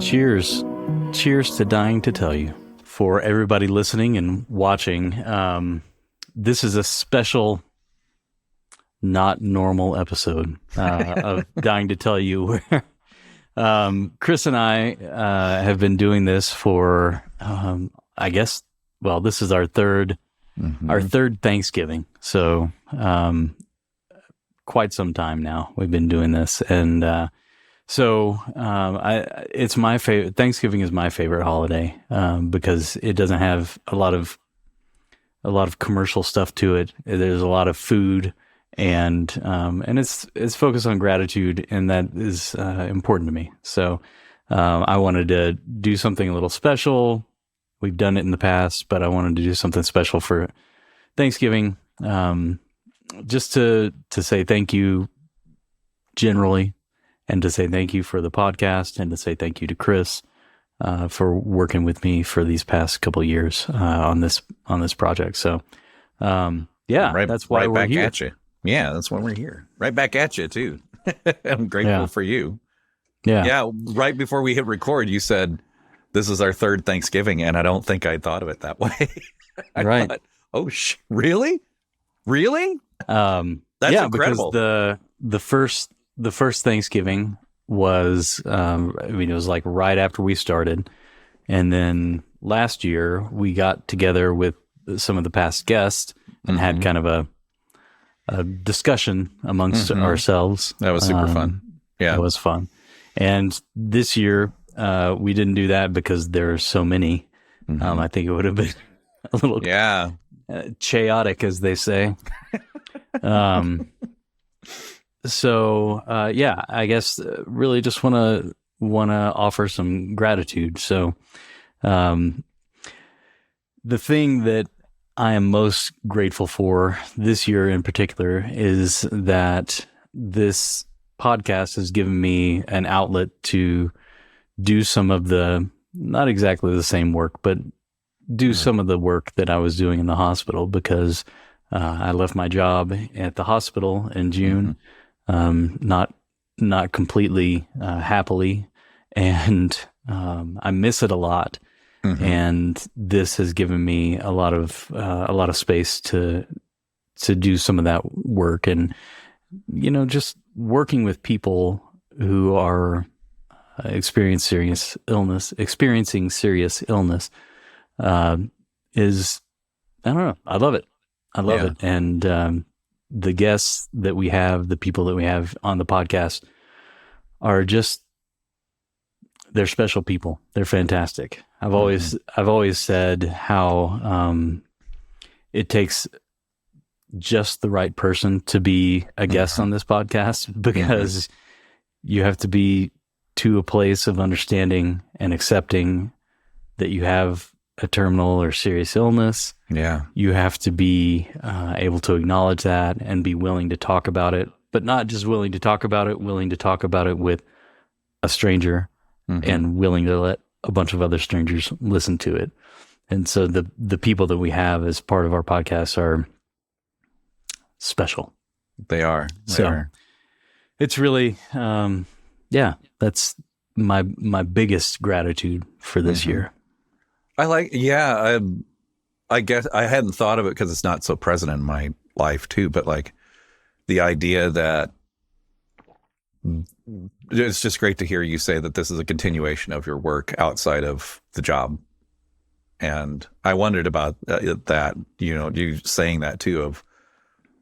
Cheers. Cheers. Cheers to Dying to Tell You. For everybody listening and watching, this is a special, not normal episode of Dying to Tell You, where Chris and I have been doing this for, I guess, well, this is our third Thanksgiving. So quite some time now we've been doing this. And it's my favorite. Thanksgiving is my favorite holiday because it doesn't have a lot of commercial stuff to it. There's a lot of food, and it's focused on gratitude, and that is important to me. So I wanted to do something a little special. We've done it in the past, but I wanted to do something special for Thanksgiving, just to say thank you generally. And to say thank you for the podcast, and to say thank you to Chris for working with me for these past couple of years on this project. So, that's why we're here. At you. Yeah, that's why we're here. Right back at you too. I'm grateful for you. Yeah. Right before we hit record, you said this is our third Thanksgiving, and I don't think I thought of it that way. Right? Thought, really? That's incredible. Because the first Thanksgiving was, it was like right after we started. And then last year we got together with some of the past guests and had kind of a discussion amongst ourselves. That was super fun. Yeah. It was fun. And this year, we didn't do that because there are so many. I think it would have been a little chaotic, as they say. So, I guess really just want to offer some gratitude. So, the thing that I am most grateful for this year in particular is that this podcast has given me an outlet to do some of the, not exactly the same work, but do some of the work that I was doing in the hospital, because I left my job at the hospital in June. Not completely happily, and I miss it a lot. And this has given me a lot of space to do some of that work, and just working with people who are experiencing serious illness is, I don't know, I love it. And the guests that we have, the people that we have on the podcast are they're special people. They're fantastic. I've always said how it takes just the right person to be a guest on this podcast, because you have to be to a place of understanding and accepting that you have a terminal or serious illness. Yeah. You have to be able to acknowledge that and be willing to talk about it, but not just willing to talk about it with a stranger, and willing to let a bunch of other strangers listen to it. And so the people that we have as part of our podcast are special. They are. It's really, that's my biggest gratitude for this year. I guess I hadn't thought of it because it's not so present in my life too, but like the idea that it's just great to hear you say that this is a continuation of your work outside of the job. And I wondered about that, you saying that too, of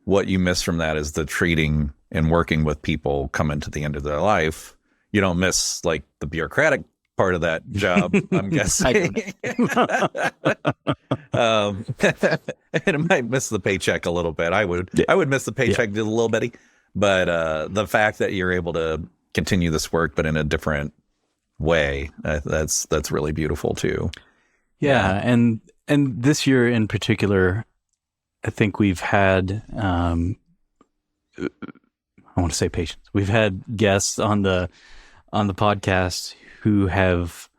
what you miss from that is the treating and working with people coming to the end of their life. You don't miss like the bureaucratic part of that job, I'm guessing. And it might miss the paycheck a little bit. I would miss the paycheck a little bitty, but the fact that you're able to continue this work, but in a different way, that's really beautiful too. Yeah, and this year in particular, I think we've had, I want to say patience. We've had guests on the podcast who have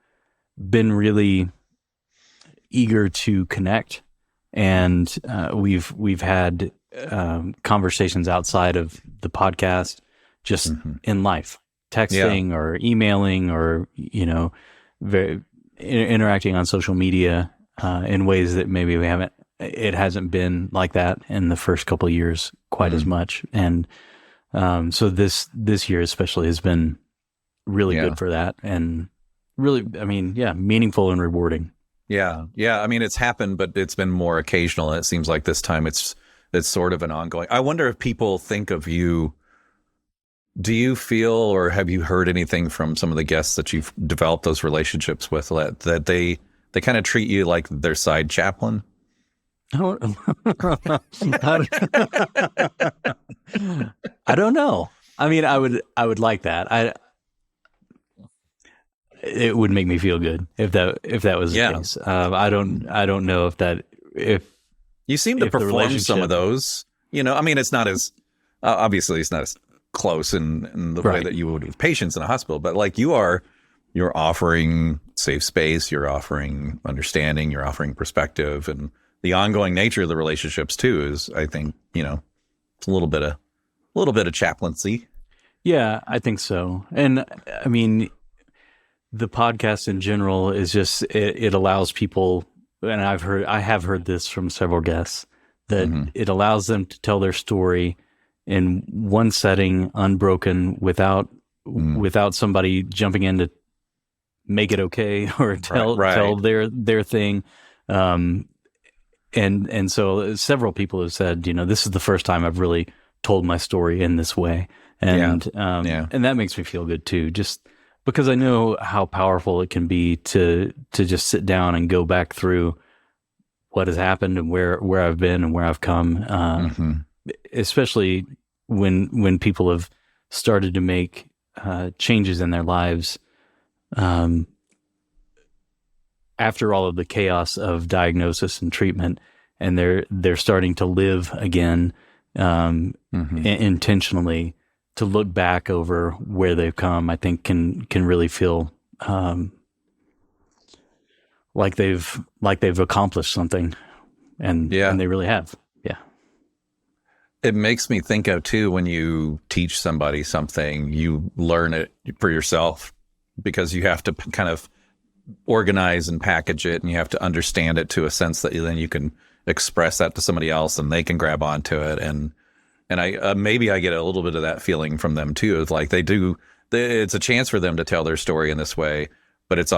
been really eager to connect, and we've had conversations outside of the podcast, just in life, texting or emailing or, interacting on social media in ways that maybe it hasn't been like that in the first couple of years quite as much. And so this year especially has been really good for that, and really, meaningful and rewarding. Yeah. I mean, it's happened, but it's been more occasional. And it seems like this time it's sort of an ongoing. I wonder if people think of you. Do you feel, or have you heard anything from some of the guests that you've developed those relationships with, that they kind of treat you like their side chaplain? I don't know. I mean, I would like that. It would make me feel good if that was the case. I don't know if you seem to perform some of those. I mean, it's not as obviously it's not as close in the way that you would with patients in a hospital, but like you're offering safe space, you're offering understanding, you're offering perspective, and the ongoing nature of the relationships too is, I think, it's a little bit of chaplaincy. Yeah, I think so. And I mean, the podcast in general is just, it allows people, and I have heard this from several guests, that it allows them to tell their story in one setting, unbroken, without somebody jumping in to make it okay or tell their thing. And so several people have said, this is the first time I've really told my story in this way. And and that makes me feel good too, just because I know how powerful it can be to just sit down and go back through what has happened and where I've been and where I've come, especially when people have started to make changes in their lives after all of the chaos of diagnosis and treatment, and they're starting to live again intentionally. To look back over where they've come, I think can really feel like they've accomplished something, and they really have. Yeah, it makes me think of too, when you teach somebody something, you learn it for yourself because you have to kind of organize and package it, and you have to understand it to a sense that then you can express that to somebody else, and they can grab onto it. And I maybe I get a little bit of that feeling from them too. It's like it's a chance for them to tell their story in this way, but it's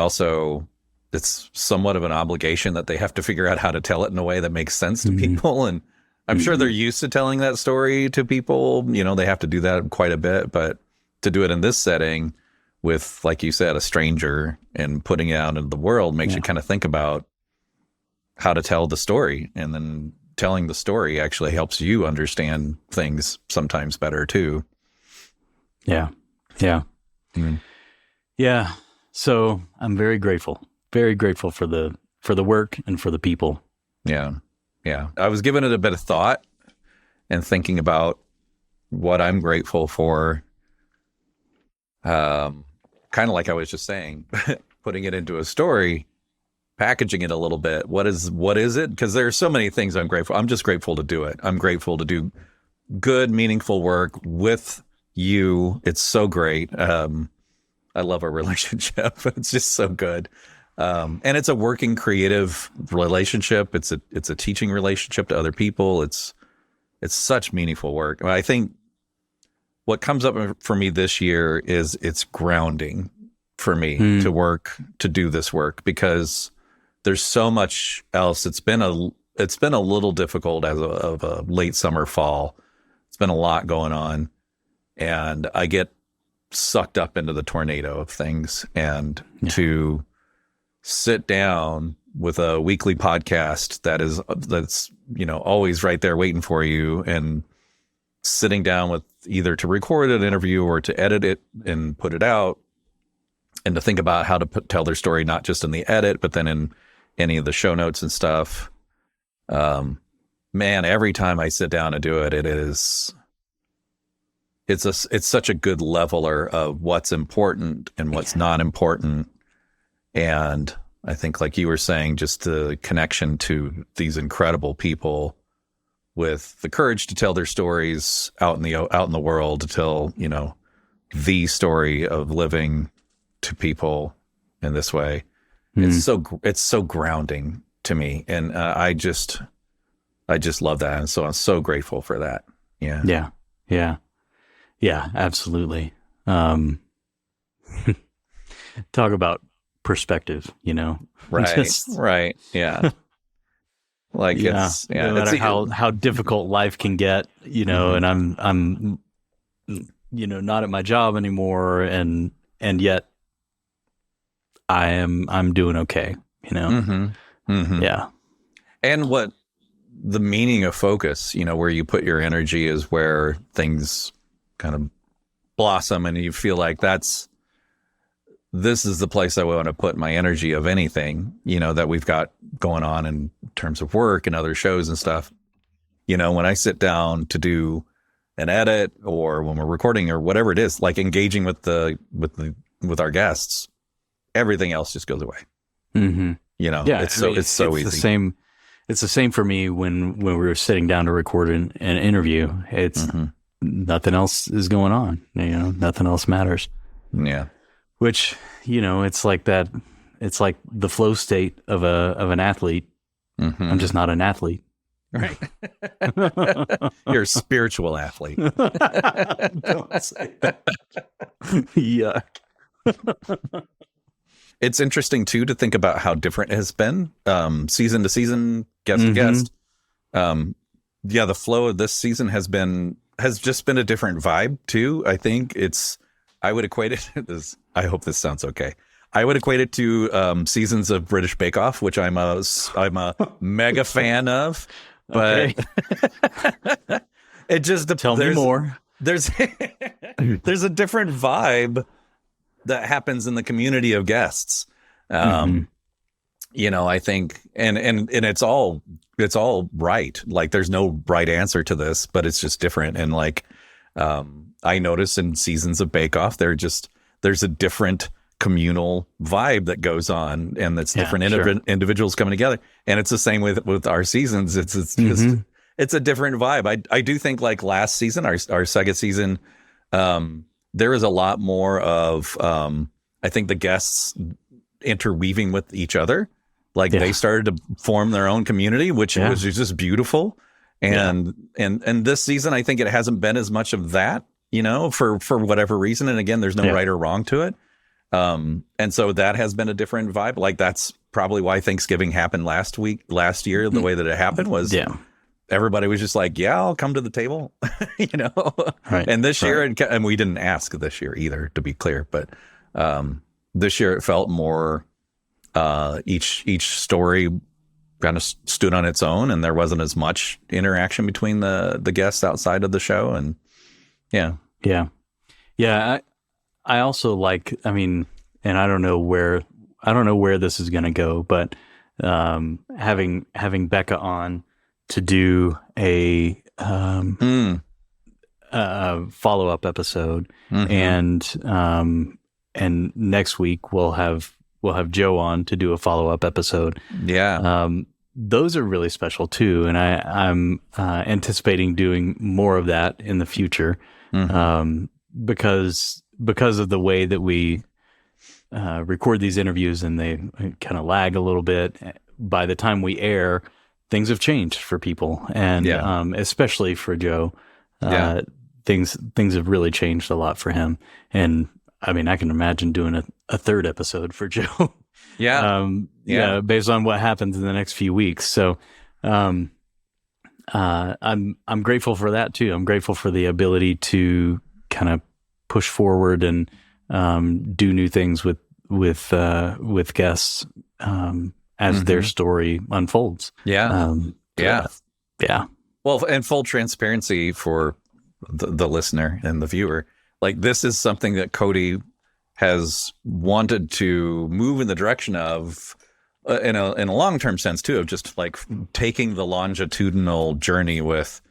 somewhat of an obligation that they have to figure out how to tell it in a way that makes sense to people. And I'm sure they're used to telling that story to people. They have to do that quite a bit, but to do it in this setting with, like you said, a stranger and putting it out into the world makes you kind of think about how to tell the story, and then telling the story actually helps you understand things sometimes better too. Yeah. So I'm very grateful for the work and for the people. Yeah. I was giving it a bit of thought and thinking about what I'm grateful for. Kind of like I was just saying, putting it into a story, packaging it a little bit. What is it? Because there are so many things I'm grateful. I'm just grateful to do it. I'm grateful to do good, meaningful work with you. It's so great. I love our relationship. It's just so good. And it's a working, creative relationship. It's a teaching relationship to other people. It's such meaningful work. I think what comes up for me this year is it's grounding for me to do this work, because there's so much else. It's been a little difficult of a late summer, fall. It's been a lot going on, and I get sucked up into the tornado of things. And to sit down with a weekly podcast that's always right there waiting for you, and sitting down with either to record an interview or to edit it and put it out, and to think about how to tell their story, not just in the edit, but then in any of the show notes and stuff. Man, every time I sit down and do it, it's such a good leveler of what's important and what's not important. And I think, like you were saying, just the connection to these incredible people with the courage to tell their stories out in the world, to tell, the story of living to people in this way. It's so grounding to me, and I just love that, and so I'm so grateful for that. Yeah, absolutely. Talk about perspective, right, right, yeah. Like it's no matter how difficult life can get, and I'm not at my job anymore, and yet I'm doing okay, Yeah. And what the meaning of focus, where you put your energy is where things kind of blossom, and you feel like this is the place I want to put my energy of anything, that we've got going on in terms of work and other shows and stuff. When I sit down to do an edit, or when we're recording, or whatever it is, like engaging with our guests, everything else just goes away. Mm-hmm. It's so easy. It's the same for me when we were sitting down to record an interview. It's nothing else is going on. Nothing else matters. Yeah. Which, it's like that. It's like the flow state of an athlete. Mm-hmm. I'm just not an athlete. Right. You're a spiritual athlete. Don't say that. Yuck. It's interesting too to think about how different it has been, season to season, guest to guest. The flow of this season has just been a different vibe too. I think I would equate it this. I hope this sounds okay. I would equate it to seasons of British Bake Off, which I'm a mega fan of. But it just tell me more. There's a different vibe that happens in the community of guests. I think, and it's all right. Like there's no right answer to this, but it's just different. And like, I notice in seasons of Bake Off, there's a different communal vibe that goes on, and that's different individuals coming together. And it's the same with our seasons. It's just, it's a different vibe. I do think like last season, our second season, there is a lot more of, I think the guests interweaving with each other. Like they started to form their own community, which was just beautiful. And this season, I think it hasn't been as much of that, for whatever reason. And again, there's no right or wrong to it. And so that has been a different vibe. Like that's probably why Thanksgiving happened last year, the way that it happened was everybody was just like, I'll come to the table, Right. And this year, and we didn't ask this year either, to be clear, but, this year it felt more, each story kind of stood on its own, and there wasn't as much interaction between the guests outside of the show. And I also like, and I don't know where this is going to go, but having Becca on to do a follow-up episode, and next week we'll have Joe on to do a follow-up episode. Those are really special too, and I'm anticipating doing more of that in the future, because of the way that we record these interviews, and they kind of lag a little bit. By the time we air, things have changed for people, and especially for Joe, things have really changed a lot for him. And I can imagine doing a third episode for Joe. Based on what happens in the next few weeks. So, I'm grateful for that too. I'm grateful for the ability to kind of push forward and do new things with guests as their story unfolds. Well, and full transparency for the listener and the viewer. Like this is something that Cody has wanted to move in the direction of, in a long-term sense too, of just like taking the longitudinal journey with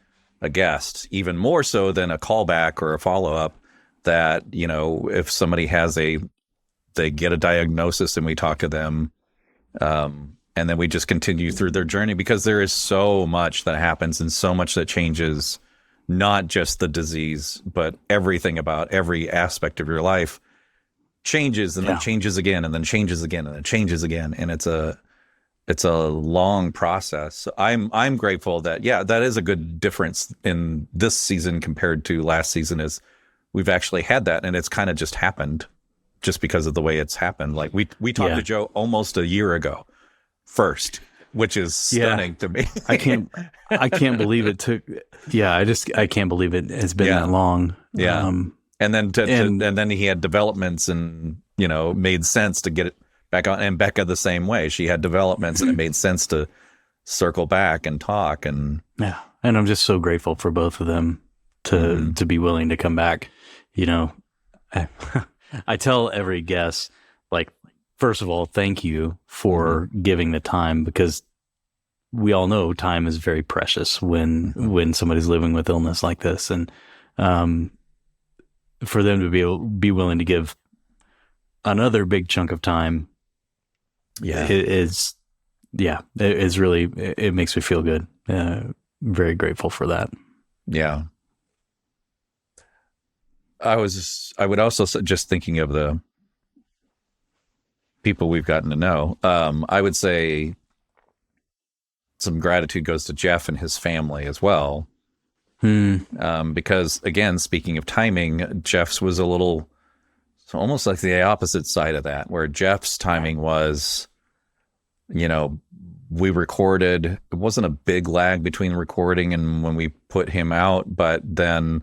a guest, even more so than a callback or a follow-up. That, if somebody they get a diagnosis and we talk to them, and then we just continue through their journey, because there is so much that happens and so much that changes not just the disease, but everything about every aspect of your life changes and then changes again and then changes again and then changes again. And it's a long process. So I'm grateful that, that is a good difference in this season compared to last season, is we've actually had that, and it's kind of just happened just because of the way it's happened. Like we talked to Joe almost a year ago first, which is stunning to me. I can't believe it took. Yeah, I can't believe it has been that long. Yeah. And then and then he had developments, and made sense to get it back on. And Becca the same way. She had developments, and it made sense to circle back and talk. And and I'm just so grateful for both of them to be willing to come back. I tell every guest, like, first of all, thank you for giving the time, because we all know time is very precious when somebody's living with illness like this, and for them to be willing to give another big chunk of time, it really, it makes me feel good. Very grateful for that. Yeah. I would also just thinking of the people we've gotten to know. I would say some gratitude goes to Jeff and his family as well. Because again, speaking of timing, Jeff's was almost like the opposite side of that, where Jeff's timing was, we recorded, it wasn't a big lag between recording and when we put him out, but then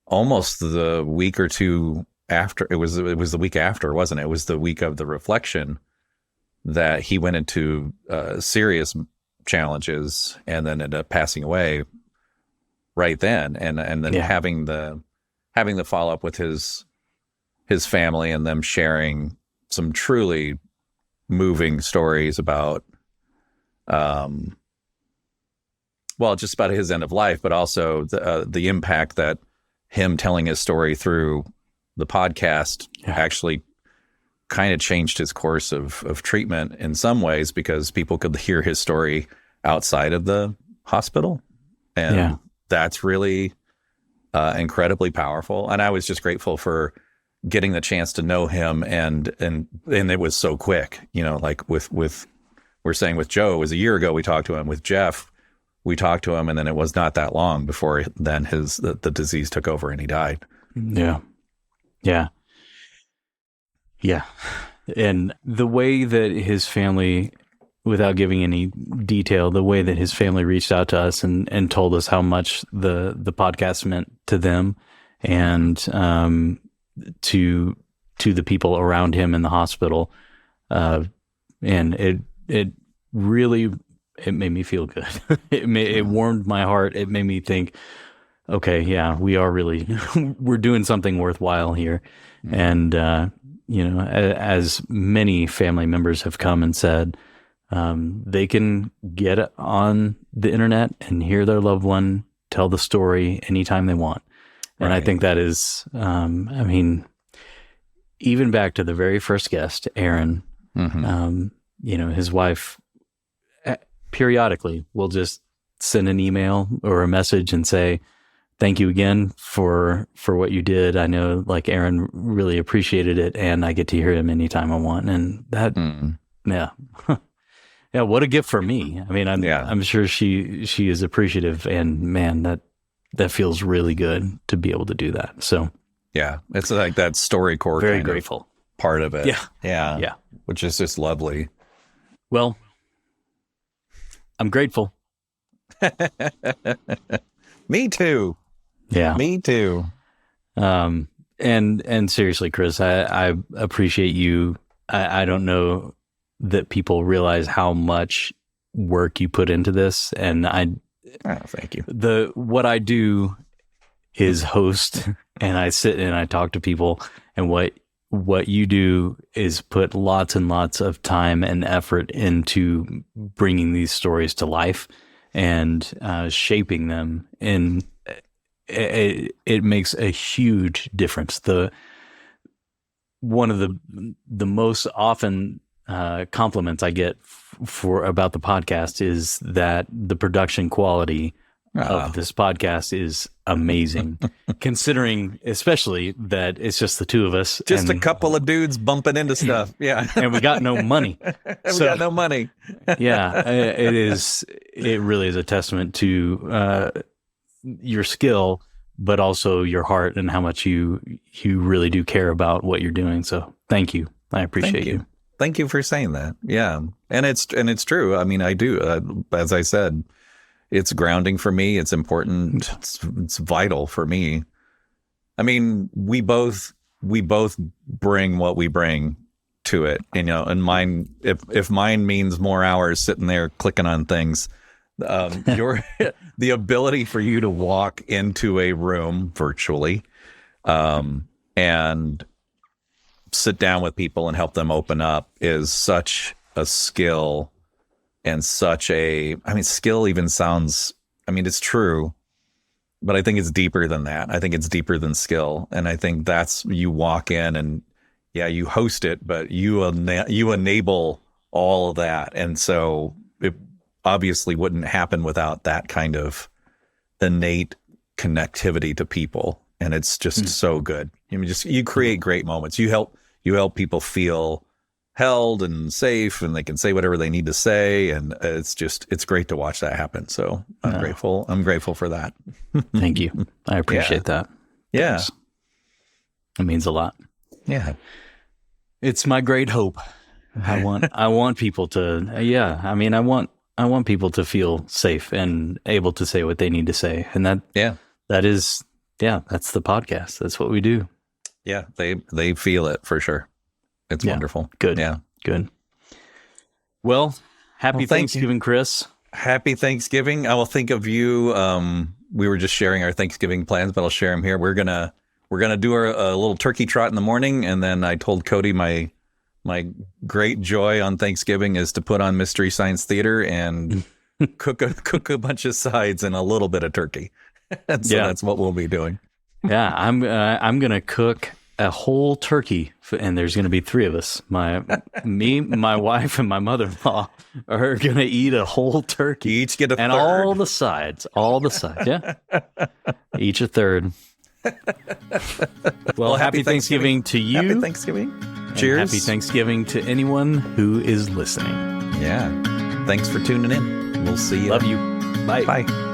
almost the week or two after, it was the week after, wasn't it? It was the week of the reflection that he went into serious challenges and then ended up passing away right then. And then having the follow-up with his family, and them sharing some truly moving stories about, just about his end of life, but also the impact that him telling his story through the podcast actually kind of changed his course of treatment in some ways, because people could hear his story outside of the hospital. And that's really incredibly powerful. And I was just grateful for getting the chance to know him, and it was so quick, like with we're saying with Joe, it was a year ago we talked to him. With Jeff, we talked to him, and then it was not that long before then the disease took over and he died. Yeah. And the way that his family, without giving any detail, the way that his family reached out to us and told us how much the podcast meant to them, and to the people around him in the hospital, and it really, it made me feel good. It warmed my heart. It made me think, okay, we are really we're doing something worthwhile here. And as many family members have come and said, they can get on the internet and hear their loved one tell the story anytime they want. And I think that is, even back to the very first guest, Aaron, his wife periodically will just send an email or a message and say, thank you again for what you did. I know, like, Aaron really appreciated it, and I get to hear him anytime I want. And that, what a gift for me. I mean, I'm sure she is appreciative, and man, that feels really good to be able to do that. So it's like that StoryCorps very grateful part of it. Yeah, which is just lovely. Well, I'm grateful. Me too. Yeah, me too. And seriously, Chris, I appreciate you. I don't know that people realize how much work you put into this, and thank you. What I do is host, and I sit and I talk to people, and what you do is put lots and lots of time and effort into bringing these stories to life and shaping them. And it makes a huge difference. One of the most often compliments I get about the podcast is that the production quality of this podcast is amazing, considering especially that it's just the two of us. Just a couple of dudes bumping into stuff. Yeah. And we got no money. We got no money. Yeah, it really is a testament to your skill, but also your heart and how much you really do care about what you're doing. So thank you. I appreciate you. Thank you for saying that. Yeah. And it's true. I mean, I do, as I said, it's grounding for me. It's important. It's vital for me. I mean, we both bring what we bring to it, and mine, if mine means more hours sitting there clicking on things, the ability for you to walk into a room virtually, and sit down with people and help them open up is such a skill. And skill even sounds, it's true, but I think it's deeper than that. I think it's deeper than skill. And I think that's, you walk in and you host it, but you enable all of that. And so it obviously wouldn't happen without that kind of innate connectivity to people. And it's just so good. You create great moments. You help people feel held and safe, and they can say whatever they need to say, and it's great to watch that happen. So I'm grateful for that. Thank you. I appreciate that. Yeah. Thanks. It means a lot. Yeah. It's my great hope. I want people to I want people to feel safe and able to say what they need to say. And that's the podcast. That's what we do. Yeah, they feel it for sure. It's wonderful. Good. Yeah. Good. Well, happy Thanksgiving, Chris. Happy Thanksgiving. I will think of you. We were just sharing our Thanksgiving plans, but I'll share them here. We're gonna do a little turkey trot in the morning, and then I told Cody my great joy on Thanksgiving is to put on Mystery Science Theater and cook a bunch of sides and a little bit of turkey. And so that's what we'll be doing. Yeah, I'm gonna cook a whole turkey, and there's going to be three of us. Me, my wife, and my mother-in-law are going to eat a whole turkey. You each get a third. And all the sides. Yeah. Each a third. Well, happy Thanksgiving to you. Happy Thanksgiving. Cheers. Happy Thanksgiving to anyone who is listening. Yeah. Thanks for tuning in. We'll see you. Love you. Bye. Bye.